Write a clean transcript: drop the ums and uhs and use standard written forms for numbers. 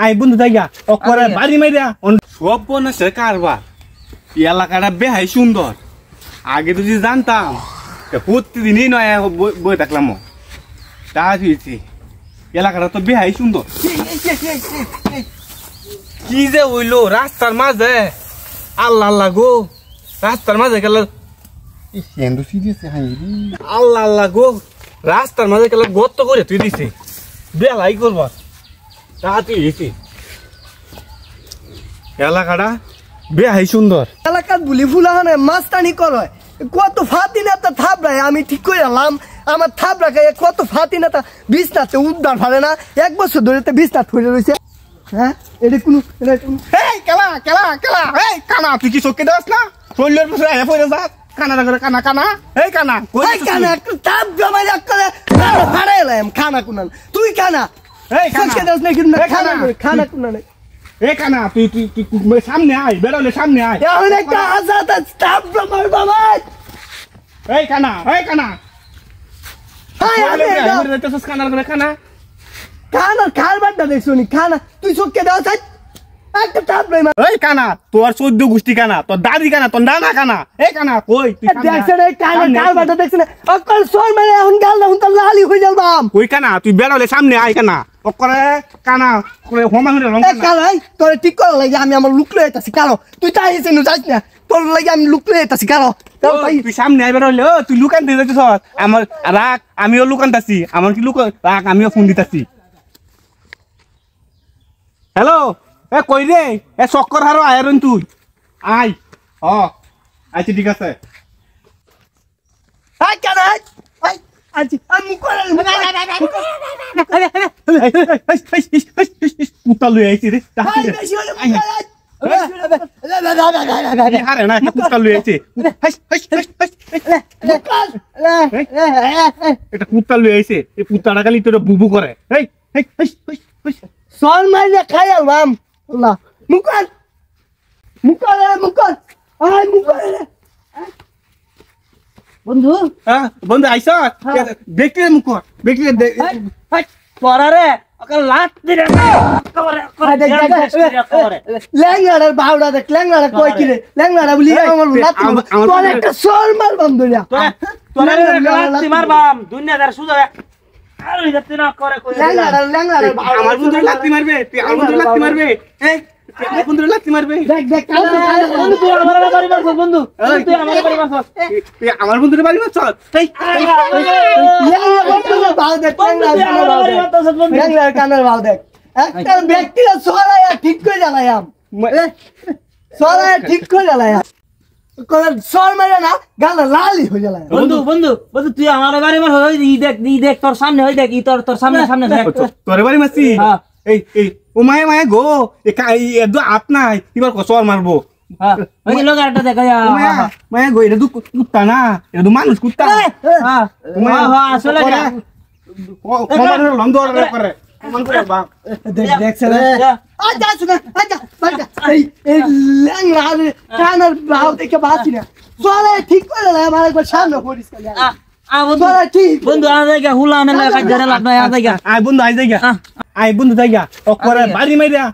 I বন্ধু জায়গা অকরে বাড়ি মাইরা সব বনাসে কারবার এলাকাটা বেহাই সুন্দর আগে তো যদি জানতাম প্রতিদিনই নয় বই থাকলাম তা হয়েছে এলাকাটা তো বেহাই সুন্দর কি যে হইলো রাস্তার মাঝে আল্লাহ আল্লাহ গো রাস্তার মাঝে গেল আল্লাহ আল্লাহ গো রাস্তার মাঝে গেলে গর্ত করে তুই দিছে বেলাই করবার তা তুই হয়েছে এলাকাটা বেহাই সুন্দর এলাকার বুলি ফুলাহানে মাস্তানি করে কত ফাতি নেতা থাপড়ায় আমি ঠিক করে এলাম আমার থাপড়া খাই কত ফাতি নেতা বিছনাতে উদ্ধার ফালে না 1 বছর ধরে বিছনাথ হয়ে রয়েছে হ্যাঁ এটা কোনো এই কেলা কেলা কেলা এই কানা তুই কি চোখে দেওয়াস না শরীরের পাশে আয়া পড়ে যা কানা করে কানা কানা এই কানা কই কানা একটু তাপ জমাই করে ফাড়াই এলাম খানা কুনান তুই কানা এই চোখে দেওয়াস না কিন্তু খানা খানা কুনান এই কানা তুই তুই তুই সামনে আয় বেরোলে সামনে আয় এখন একটা আজাদ তাপ জমাই বাবা এই কানা হাই আমি এটা তো কানা করে কানা খানা খারবারটা দেখছো নি খানা তুই চোখে দেওয়াস একটা তাপ রে এই কানা তোর 14 গোষ্ঠী কানা তোর দাদি কানা তোর নানা কানা এই কানা কই তুই দেখছ রে কানা খারবারটা দেখছ না অকল সোর মানে এখন গাল না হুন লালি হই যালবাম কই কানা তুই বেরোলে সামনে আয় কানা ওকরে কানা করে হোমা হইরে রং কানা কালাই তোর ঠিক কর লাগি আমি আমার লুক লই আইতাছি কালো তুই তাই এসে নু যাস না তোর লাগি আমি লুক লই আইতাছি কালো তুই সামনে আই বেরোলে ও তুই লুকান দিয়ে যাচ্ছিস আমার রাগ আমিও লুকানতাছি আমার কি লুক রাগ আমিও ফোন দিতাছি হ্যালো এ কই রে এ চক্কর হারো আয়রন তুই আই আইছি ঠিক আছে আই কানা আই আছি আমি করে কুত্তা লই আইছি রে আই বেশি হলো হারে না কুত্তা লই আইছি এটা কুত্তা লই আইছে এই কুত্তাটা খালি তোর বুবু করে এই সল মাইলে খাই আলবাম আল্লাহ মুকাল আই মুকাল বন্ধু হ্যাঁ বন্ধু আইছ দেখতে মুখ দেখতে পরারে ওকে লাত দিরে ল্যাংড়ার বাউড়া দেখ ল্যাংড়া কই কি রে ল্যাংড়া বলি আমার লাত তোর একটা সল মার বন্ধু রে তোর লাত মারবাম দুনিয়াদার সুদা আর হইতে না করে কই ল্যাংড়া আমার বন্ধু লাত্তি মারবে তুই আমার বন্ধু লাত্তি মারবে এই আমার বন্ধু লাত্তি মারবে দেখ তুই আমার বাড়ি মারছ বন্ধু তুই আমার বাড়ি মারছ তুই আমার বন্ধুর বাড়ি মারছ এই ল্যাংড়া বাউ দেখ ল্যাংড়া কানের বাউ দেখ একটা ব্যক্তিরা সরায়া ঠিক করে জ্বালায়াম সরায়া ঠিক করে জ্বালায়াম সর মেরে না গাল লালি হয়ে জ্বালায় বন্ধু তুই আমার বাড়ি মারছ ই দেখ তোর সামনে হই দেখ ই তোর সামনে দেখ তোর বাড়ি মারছি এই ও মায়ে গো এদো আত নাই এবার কসর মারবো ওই লোক আরটা দেখা মায়ে গো এটা তো কুত্তা না এটা তো মানুষ কুত্তা আসলে লন্দ করে দেখছ রে আচ্ছা শুনে আচ্ছা এই ল্যাংড়া কানের বাউ দেখে বাঁচি না চলে ঠিক করে আমার একবার সামনে পড়িস বন্ধু আ জায়গা হুলা না কাজ ধরে লাভ নাই আ জায়গা আই বন্ধু আই জায়গা বাড়ি মাইরা